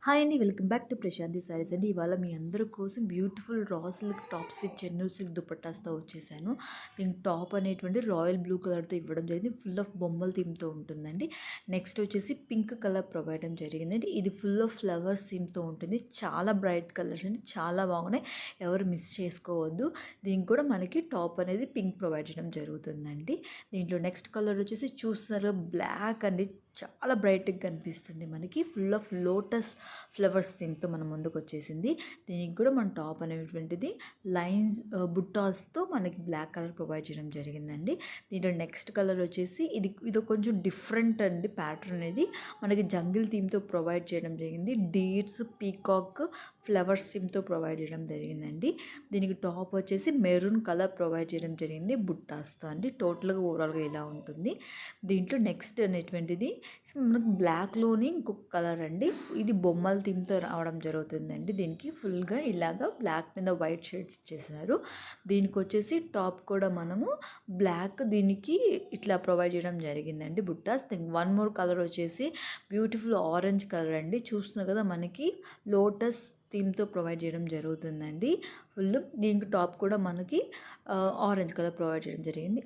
Hi అండి. Welcome back to Prashanti sarees అండి. ఇవాళ మీ అందరి కోసం beautiful raw silk tops with Chennur silk దుపట్టాస్తో వచ్చేసాను. దీనికి టాప్ అనేటువంటి రాయల్ బ్లూ కలర్తో ఇవ్వడం జరిగింది. ఫుల్ ఆఫ్ బొమ్మల థీమ్తో ఉంటుందండి. నెక్స్ట్ వచ్చేసి పింక్ కలర్ ప్రొవైడ్ చేయడం జరిగిందండి. ఇది ఫుల్ ఆఫ్ ఫ్లవర్స్ థీమ్తో ఉంటుంది. చాలా బ్రైట్ కలర్స్ అండి, చాలా బాగున్నాయి. ఎవరు మిస్ చేసుకోవద్దు. దీనికి కూడా మనకి టాప్ అనేది పింక్ ప్రొవైడ్ చేయడం జరుగుతుందండి. దీంట్లో నెక్స్ట్ కలర్ వచ్చేసి చూస్తున్నారు బ్లాక్ అండి. చాలా బ్రైట్గా కనిపిస్తుంది మనకి. ఫుల్ ఆఫ్ లోటస్ ఫ్లవర్స్ థీమ్తో మన ముందుకు వచ్చేసింది. దీనికి కూడా మన టాప్ అనేటువంటిది లైన్స్ బుట్టాస్తో మనకి బ్లాక్ కలర్ ప్రొవైడ్ చేయడం జరిగిందండి. దీంట్లో నెక్స్ట్ కలర్ వచ్చేసి ఇది కొంచెం డిఫరెంట్ అండి. ప్యాటర్న్ అనేది మనకి జంగిల్ థీమ్తో ప్రొవైడ్ చేయడం జరిగింది. డీట్స్ పీకాక్ ఫ్లవర్స్ థీమ్తో ప్రొవైడ్ చేయడం జరిగిందండి. దీనికి టాప్ వచ్చేసి మెరూన్ కలర్ ప్రొవైడ్ చేయడం జరిగింది బుట్టాస్తో అండి. టోటల్గా ఓవరాల్గా ఇలా ఉంటుంది. దీంట్లో నెక్స్ట్ అనేటువంటిది మనకు బ్లాక్లోని ఇంకొక కలర్ అండి. ఇది బొమ్మల థీమ్తో రావడం జరుగుతుందండి. దీనికి ఫుల్గా ఇలాగా బ్లాక్ మీద వైట్ షేడ్స్ ఇచ్చేసారు. దీనికి వచ్చేసి టాప్ కూడా మనము బ్లాక్ దీనికి ఇట్లా ప్రొవైడ్ చేయడం జరిగిందండి బుట్టాస్. వన్ మోర్ కలర్ వచ్చేసి బ్యూటిఫుల్ ఆరెంజ్ కలర్ అండి. చూస్తున్నారు కదా, మనకి లోటస్ థీమ్తో ప్రొవైడ్ చేయడం జరుగుతుందండి. ఫుల్ దీనికి టాప్ కూడా మనకి ఆరెంజ్ కలర్ ప్రొవైడ్ చేయడం జరిగింది.